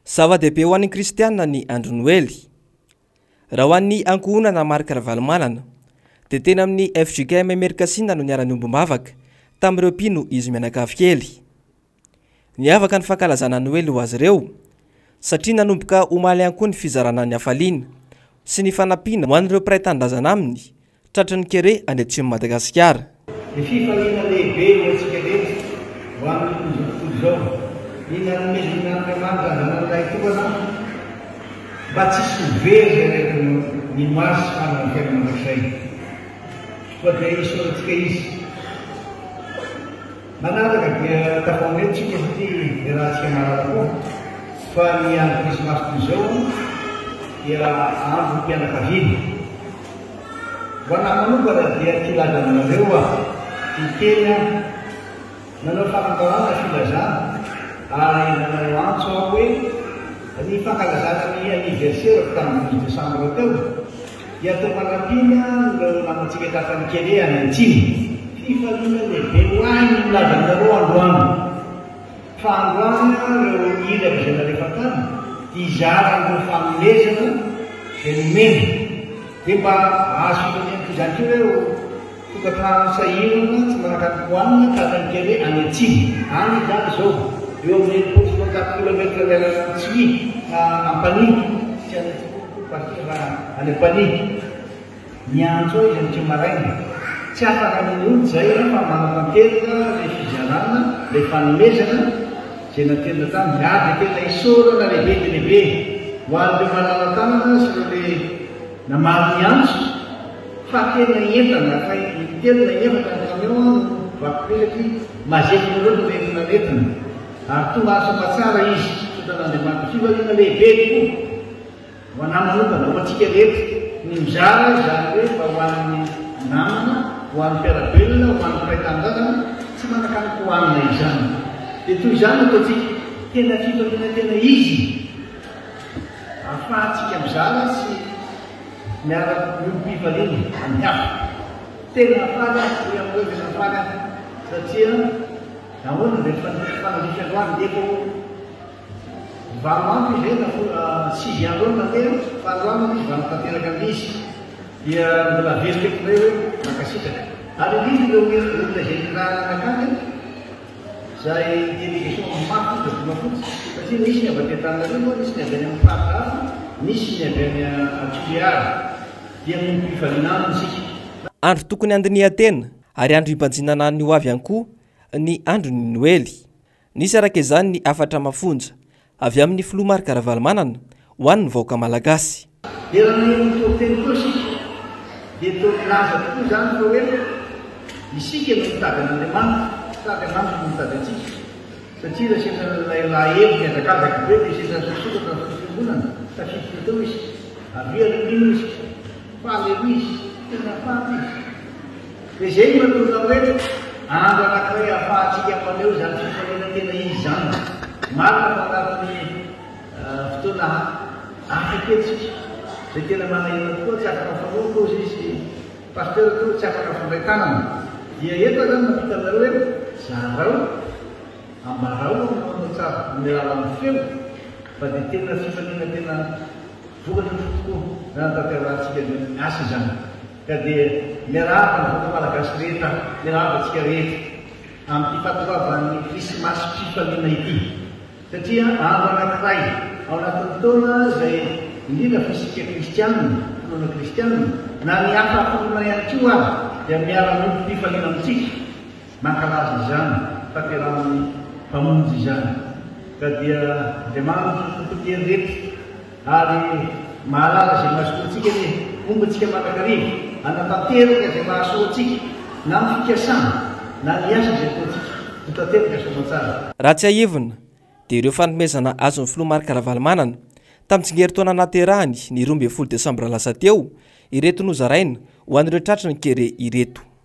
Zava-dehibe ho an'ny kristianina ny andro noely. Raha ho an'ny ankohonana marika ravalomanana dia tena amin'ny FJKM Merkasina no niarany ombom-bavaka tamin'ireo mpino izy mianakavy kely. Niavaka ny fankalazana noely ho azy ireo satria nanomboka omaly ihany koa ny fizarana ny hafaliana sy ny fanampiana ho an'ireo mpiray tanindrazana aminy tratran'ny kere any atsimo Madagasikara. Ny fifaliana lehibe hoantsika rehetra ho amin'ny zao Inanomezon'Andriamanitra zanan'ilay tokana mba tsisy very ny masy fanana fiainana anankiray. Fa dia isaorantsika izy. Manaraka dia tafaonetsika satria rahantsika marara koa fa ny andro krismasy toy izao dia andro mpianakaviana. Ho anahy manokana dia tilaza aminareo ny teny nanao famantarana filazana ary nanao antso aho hoe ny fankalazana ny anniversaire tamin'ny 12 Desambra teo dia atao manampiana ireo namantsika tafan'ny kely any Antsimo. Fifaliana lehibe ho any milazanareo androany. Fa androany ireo ilaka izay narehefa tany dia izaran'ireo fanomezana izay nomena dia mba azo fifaliana izany koa ireo tokantrano sahirana tsy manakatoko hoanina tafan'ny kely any Antsimo. Any izany izao eo amin'ny 4 kilometra lalàna Ampanihy sy any Ampanihy. Ny antso izy ny maraina tsy afaka amin'olo zay fa manatanteraka ilay fizarana ilay fanomezana izay naterina tany miady tena isorana lehibe dia lehibe ho an'ireo manana tanana sy ireo namaly ny antso fa tena entana fa tena efatra ny kamion vakopetraky mazety loatra rehefa nentina. Ary tonga asa matsara izy fotan'Andriamanitra fifaliana lehibe tokoa ho anahy manokana ho antsika rehetra ny mizara izany hoe mba ho an'ny namana ho an'ny mpiarabelona ho an'ny mpiray tanindrazana tsy manakanoko ho anina izany. Dia toy izany ataontsika tena fifaliana tena izy ahafahantsika mizara sy miara-mifaliana amin'ny hafa tena ahafaha hoe amin'ireo tena ahafaha satria nahoana dia fanadify androany diako valo andro izy na 6 andro mandeha fa androany izy valo tanteraka amin'izy dia mbola veriteko hoe makasitraka. Ary izy ireo olona izay nanakany izay délégation mafy dogma fotsy satria nisy ny avy aty Antananarivo, nisy ny avy any amin'ny faritra hafa, nisy ny avy any Toliara dia mifaliana amitsika. Andro tokony andinihan-tena ary andro himpanjinana ny ho avy ihany koa ny andro ny noely. Nisy araka izany ny afatra mafonja avy amin'ny filoha marika ravalomanana ho an'ny vahoaka malagasy. Dia raha ny teny koa isika dia tolaza tokoa izany fa hoe isika no mitady an'Andriamanitra, Andriamanitra no mitady antsika satria raha sendra lahy hevitra hazakazaka be dia sendra sosokatra ny fiangonana tafiditra teo izy averina izy faleho izy tena faty izy. Dia izay mahatonga hoe andro anankiray ahafahantsika maneo izany fifaliana tena izy izany. Marina fa anatin'ny fotoana afaka etsika izay tena manahirana tokoa tsy afaka fanoa koa izy pasteur toa tsy afaka fandray tanana. Dia eto zany mampita anareo hoe zarao ambarao manao tsara miarala amin'ny feo fa dia tena fifaliana tena vokatra tokoa nanatanterantsika asa izany. Ka dia miarahaba ny vahoaka malagasy rehetra, miarahaba antsika rehetra amin'ny fatoavavan'ny krismasy fifaliana ity satria andro anankiray ao anatin'ny taona izay indrindra fa isika kristianina, finoana kristianina na ny hafa fonona ihany koa ary dia miara-mody fifaliana amintsika mankalaza izany faterahan'ny mpamonjy izany. Ka dia Andriamanitra tompon-teny rehetra ary mahalaza izay mahasoantsika ny mombantsika manan-karivo anatanteraka izay mahasoantsika na ny fikasana na ny asa izay ataontsika ho tanteraka soamantsara. Raha tsy ahevina dia ireo fanomezana azon'ny filoha marika ravalomanana tamin'ny tsingeritaona naterahany ny 12 Desambra lasa teo ireto nozaraina ho an'ireo tratrany kere ireto.